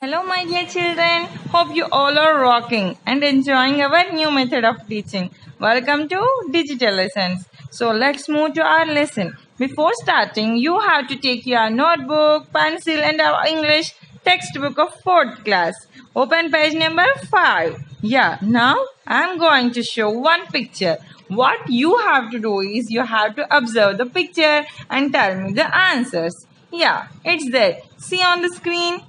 Hello, my dear children. Hope you all are rocking and enjoying our new method of teaching. Welcome to Digital Lessons. So, let's move to our lesson. Before starting, you have to take your notebook, pencil, and our English textbook of 4th class. Open page number 5. Yeah, now I'm going to show one picture. What you have to do is you have to observe the picture and tell me the answers. Yeah, it's there. See on the screen?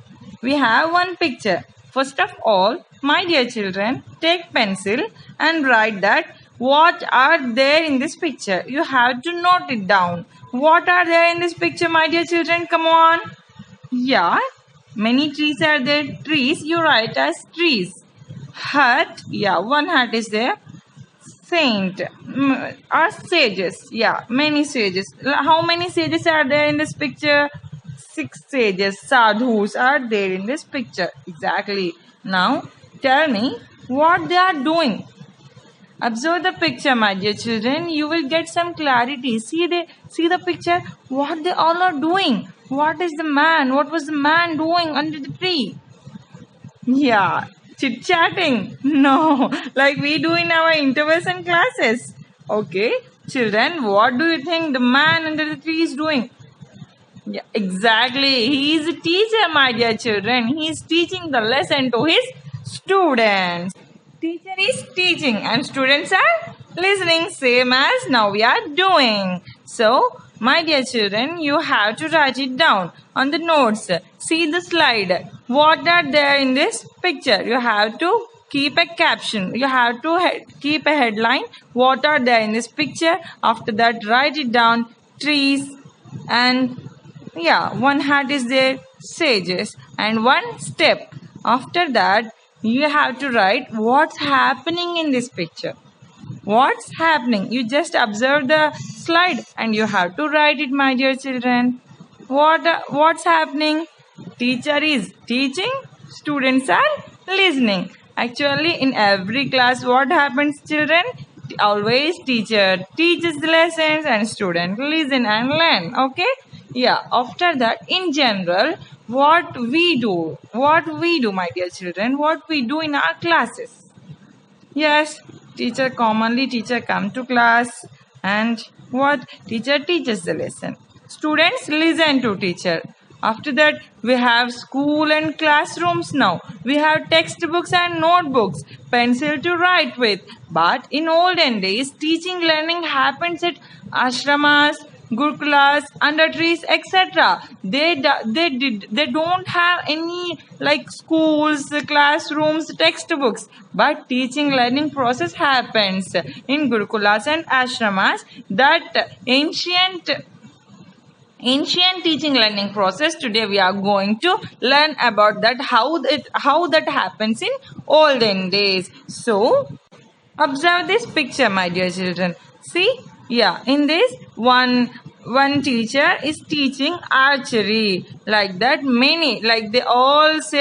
We have one picture. First of all, my dear children, take pencil and write that what are there in this picture. You have to note it down. What are there in this picture, my dear children? Come on. Yeah, many trees are there. Trees, you write as trees. Hut, yeah, one hut is there. Saint, are sages. Yeah, many sages. How many sages are there in this picture? 6 sages, sadhus are there in this picture. Exactly. Now, tell me what they are doing. Observe the picture, my dear children. You will get some clarity. See the picture. What they all are doing. What is the man? What was the man doing under the tree? Yeah, chit-chatting. No, like we do in our intervals and classes. Okay, children, what do you think the man under the tree is doing? Yeah, exactly. He is a teacher, my dear children. He is teaching the lesson to his students. Teacher is teaching and students are listening, same as now we are doing. So, my dear children, you have to write it down on the notes. See the slide. What are there in this picture? You have to keep a caption. You have to keep a headline. What are there in this picture? After that, write it down. Trees and yeah, one hat is there, sages, and one step. After that, you have to write what's happening in this picture. What's happening? You just observe the slide and you have to write it, my dear children. What's happening? Teacher is teaching, students are listening. Actually, in every class, what happens, children? Always teacher teaches the lessons and students listen and learn. Okay? Yeah, after that, in general, what we do, my dear children, what we do in our classes. Yes, commonly teacher come to class and what? Teacher teaches the lesson. Students listen to teacher. After that, we have school and classrooms now. We have textbooks and notebooks, pencil to write with. But in olden days, teaching learning happens at ashramas, gurukulas, under trees, etc. They don't have any like schools, classrooms, textbooks, but teaching learning process happens in gurukulas and ashramas. That ancient teaching learning process, today we are going to learn about that, how that happens in olden days. So observe this picture, my dear children. See, yeah, in this one teacher is teaching archery. Like that, many, like they all used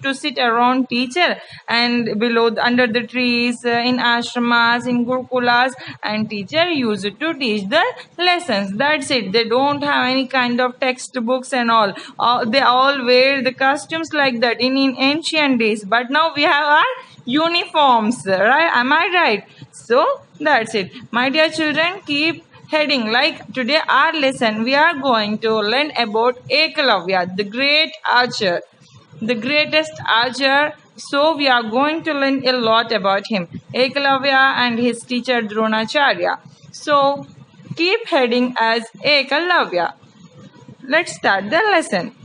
to sit around teacher and below under the trees, in ashramas, in gurukulas, and teacher used to teach the lessons. That's it. They don't have any kind of textbooks and all. They all wear the costumes like that in ancient days. But now we have our uniforms, right? Am I right? So that's it, my dear children. Keep heading. Like today our lesson, we are going to learn about Ekalavya, the great archer, the greatest archer. So we are going to learn a lot about him, Ekalavya, and his teacher Dronacharya. So keep heading as Ekalavya. Let's start the lesson.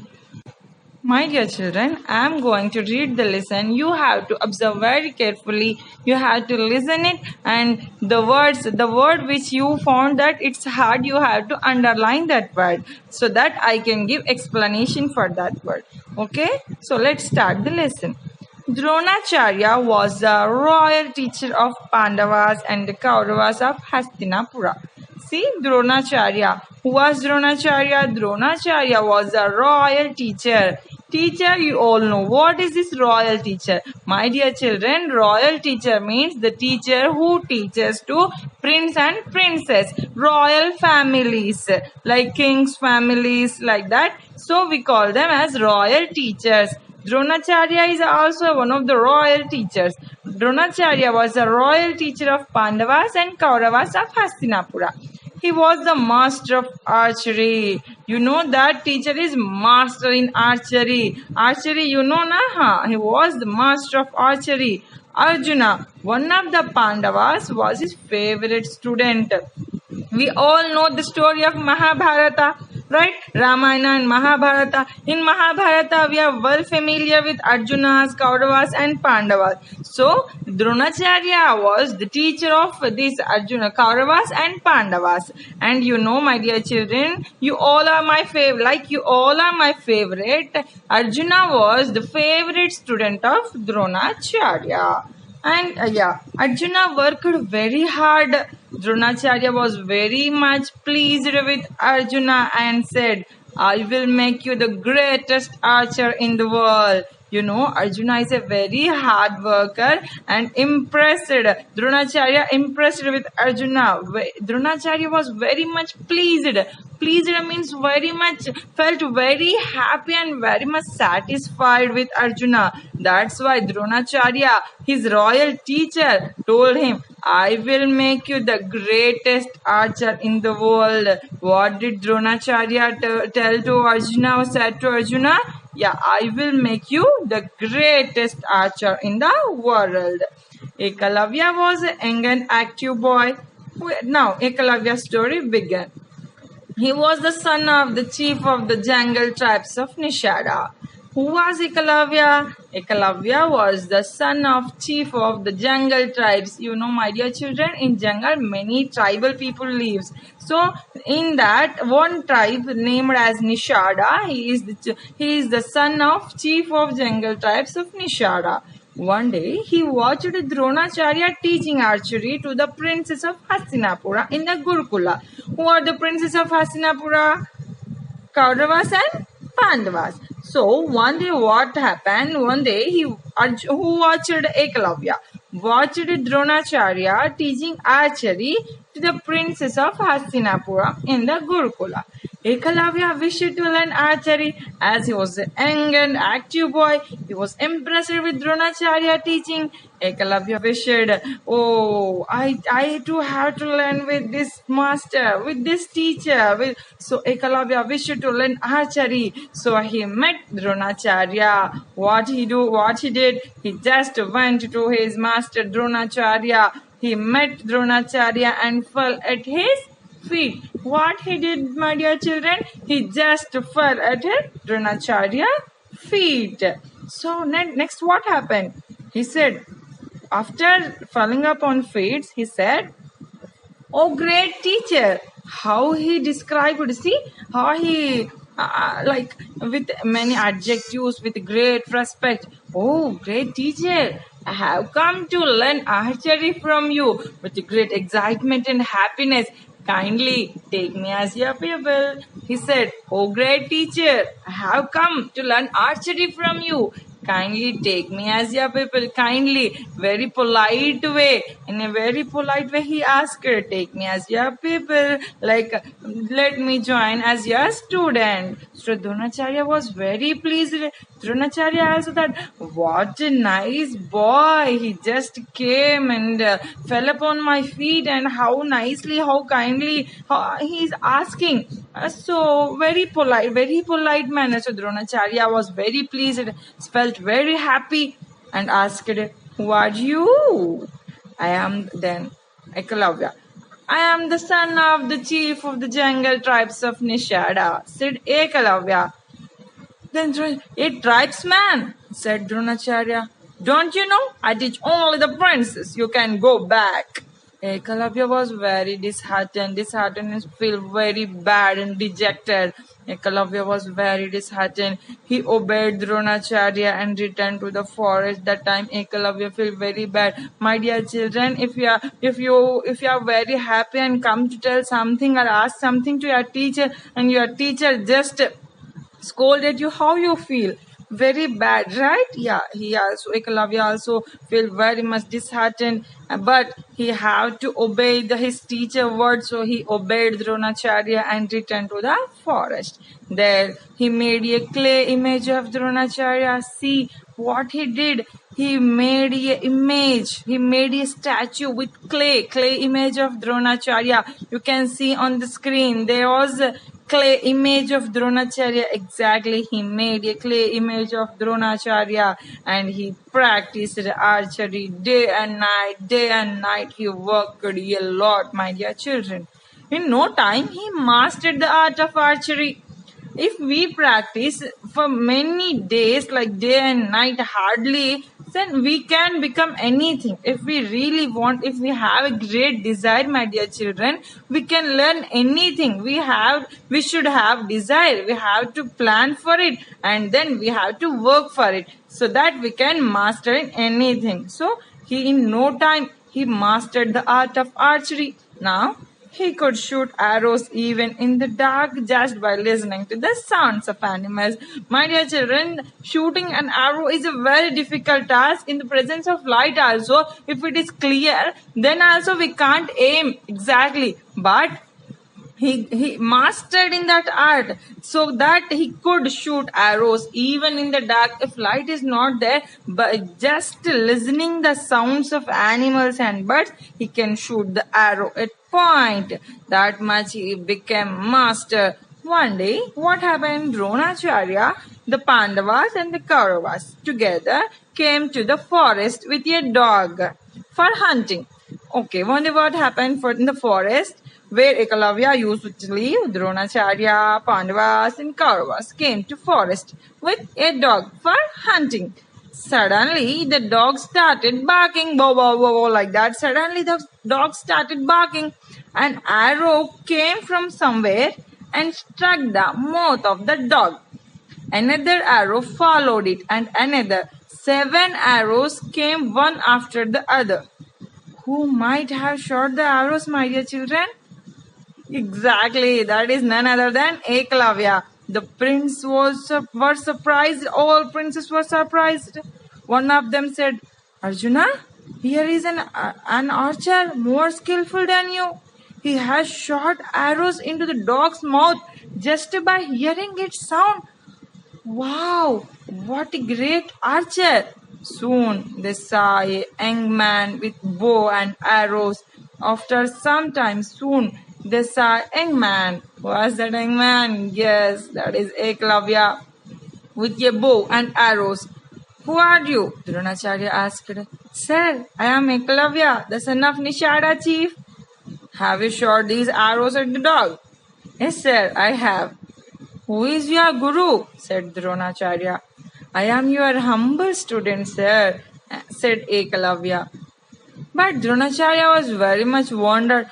My dear children, I am going to read the lesson. You have to observe very carefully. You have to listen it, and the word which you found that it's hard, you have to underline that word so that I can give explanation for that word. Okay? So let's start the lesson. Dronacharya was the royal teacher of Pandavas and the Kauravas of Hastinapura. See, Dronacharya. Who was Dronacharya? Dronacharya was a royal teacher. Teacher, you all know. What is this royal teacher? My dear children, royal teacher means the teacher who teaches to prince and princess, royal families, like kings' families, like that. So we call them as royal teachers. Dronacharya is also one of the royal teachers. Dronacharya was a royal teacher of Pandavas and Kauravas of Hastinapura. He was the master of archery. You know that teacher is master in archery. Archery, you know, na? He was the master of archery. Arjuna, one of the Pandavas, was his favorite student. We all know the story of Mahabharata, right? Ramayana and Mahabharata. In Mahabharata, we are well familiar with Arjunas, Kauravas and Pandavas. So, Dronacharya was the teacher of these Arjuna, Kauravas and Pandavas. And you know, my dear children, you all are my favorite. Like you all are my favorite. Arjuna was the favorite student of Dronacharya. And Arjuna worked very hard. Dronacharya was very much pleased with Arjuna and said, I will make you the greatest archer in the world. You know, Arjuna is a very hard worker and impressed. Dronacharya impressed with Arjuna. Dronacharya was very much pleased. Pleased means very much, felt very happy and very much satisfied with Arjuna. That's why Dronacharya, his royal teacher, told him, I will make you the greatest archer in the world. What did Dronacharya tell to Arjuna or said to Arjuna? Yeah, I will make you the greatest archer in the world. Ekalavya was a young and active boy. Now, Ekalavya's story began. He was the son of the chief of the jungle tribes of Nishada. Who was Ekalavya? Ekalavya was the son of chief of the jungle tribes. You know, my dear children, in jungle many tribal people lives. So in that one tribe named as Nishada, he is the son of chief of jungle tribes of Nishada. One day, he watched Dronacharya teaching archery to the princess of Hastinapura in the Gurukula. Who are the princes of Hastinapura? Kauravas and Pandavas. So, one day what happened? One day, who watched Ekalavya? Watched Dronacharya teaching archery to the princess of Hastinapura in the Gurukula. Ekalavya wished to learn archery. As he was a young and active boy, he was impressed with Dronacharya teaching. Ekalavya wished, oh, I too have to learn with this master, with this teacher. So Ekalavya wished to learn archery. So he met Dronacharya. What he did? He just went to his master Dronacharya. He met Dronacharya and fell at his feet. What he did, my dear children? He just fell at Dronacharya's feet. So next what happened? He said, after falling upon feet, he said, oh great teacher. How he described, see, how he like with many adjectives, with great respect. Oh great teacher, I have come to learn archery from you with great excitement and happiness. Kindly take me as your pupil. He said, oh great teacher, I have come to learn archery from you. Kindly take me as your pupil. Kindly, very polite way. In a very polite way, he asked her, take me as your pupil. Like, let me join as your student. So Dronacharya was very pleased. Dronacharya also thought, what a nice boy. He just came and fell upon my feet, and how nicely, how kindly he is asking. So very polite manner. So Dronacharya was very pleased, felt very happy and asked, who are you? I am then Ekalavya. I am the son of the chief of the jungle tribes of Nishada, said Ekalavya. Then a tribesman, said Dronacharya. Don't you know? I teach only the princes. You can go back. Ekalavya was very disheartened and feel very bad and dejected. Ekalavya was very disheartened. He obeyed Dronacharya and returned to the forest. That time Ekalavya feel very bad. My dear children, if you are very happy and come to tell something or ask something to your teacher, and your teacher just scolded you, how you feel? very bad, right? Yeah, Ekalavya also felt very much disheartened, but he had to obey his teacher word, so he obeyed Dronacharya and returned to the forest. There he made a clay image of Dronacharya. See what he did. He made a image. He made a statue with clay image of Dronacharya. You can see on the screen. There was a clay image of Dronacharya. Exactly, he made a clay image of Dronacharya and he practiced archery day and night. Day and night he worked a lot, my dear children. In no time, he mastered the art of archery. If we practice for many days, like day and night, hardly, then we can become anything. If we really want, if we have a great desire, my dear children, we can learn anything. We should have desire. We have to plan for it, and then we have to work for it, so that we can master anything. So he, in no time, he mastered the art of archery. Now he could shoot arrows even in the dark just by listening to the sounds of animals. My dear children, shooting an arrow is a very difficult task in the presence of light also. If it is clear, then also we can't aim exactly. But he mastered in that art so that he could shoot arrows even in the dark if light is not there, but just listening the sounds of animals and birds, he can shoot the arrow at point. That much he became master. One day, what happened? Dronacharya, the Pandavas and the Kauravas together came to the forest with a dog for hunting. Okay, wonder what happened in the forest where Ekalavya used to live. Dronacharya, Pandavas and Kauravas came to forest with a dog for hunting. Suddenly, the dog started barking, bow, bow, bow, bow, like that. Suddenly, the dog started barking. An arrow came from somewhere and struck the mouth of the dog. Another arrow followed it, and another. 7 arrows came one after the other. Who might have shot the arrows, my dear children? Exactly, that is none other than ekalavya. The prince were surprised. All princes were surprised. One of them said, Arjuna, here is an archer more skillful than you. He has shot arrows into the dog's mouth just by hearing its sound. Wow, what a great archer! Soon they saw a young man with bow and arrows. After some time, soon they saw a young man. Was that young man? Yes, that is Ekalavya with a bow and arrows. Who are you? Dronacharya asked. Sir, I am Ekalavya, the son of Nishada chief. Have you shot these arrows at the dog? Yes, sir, I have. Who is your guru? Said Dronacharya. I am your humble student, sir, said Ekalavya. But Dronacharya was very much wondered.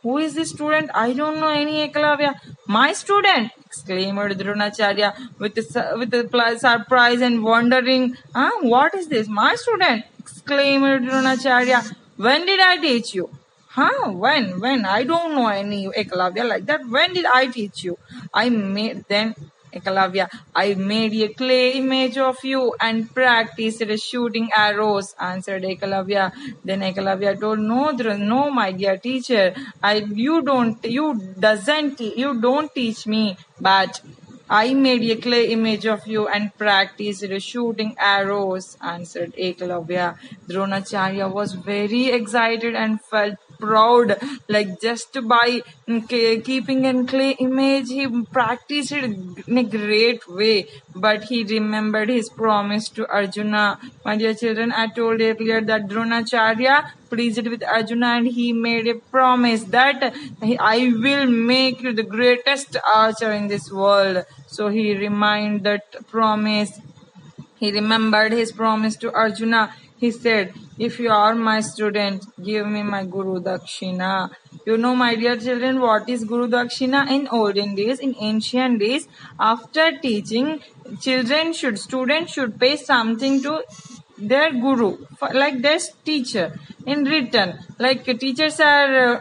Who is this student? I don't know any Ekalavya. My student, exclaimed Dronacharya with surprise and wondering. What is this? My student, exclaimed Dronacharya. When did I teach you? When? I don't know any ekalavya like that. When did I teach you? I made a clay image of you and practiced shooting arrows, answered Ekalavya. Then Ekalavya told, No, my dear teacher, you don't teach me, but I made a clay image of you and practiced shooting arrows, answered Ekalavya. Dronacharya was very excited and felt proud, like just by keeping a clay image, he practiced it in a great way. But he remembered his promise to Arjuna. My dear children, I told earlier that Dronacharya pleased with Arjuna and he made a promise that I will make you the greatest archer in this world. So he reminded that promise. He remembered his promise to Arjuna. He said, if you are my student, give me my Guru Dakshina. You know, my dear children, what is Guru Dakshina? In olden days, in ancient days, after teaching, students should pay something to their guru, like their teacher in return. Like teachers are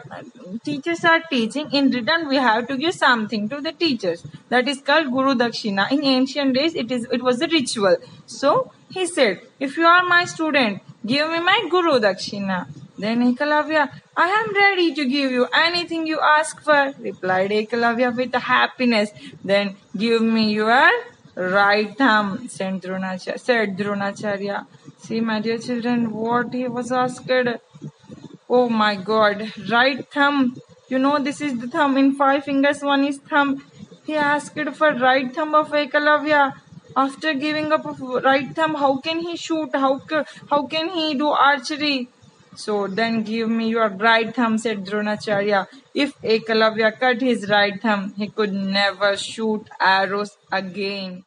teachers are teaching, in return we have to give something to the teachers. That is called Guru Dakshina. In ancient days, it was a ritual. So he said, if you are my student, give me my Guru Dakshina. Then Ekalavya, I am ready to give you anything you ask for, replied Ekalavya with happiness. Then give me your right thumb, said Dronacharya. See, my dear children, what he was asked. Oh my God, right thumb. You know, this is the thumb. In 5 fingers, one is thumb. He asked for right thumb of Ekalavya. After giving up of right thumb, how can he shoot? How can he do archery? So then give me your right thumb, said Dronacharya. If Ekalavya cut his right thumb, he could never shoot arrows again.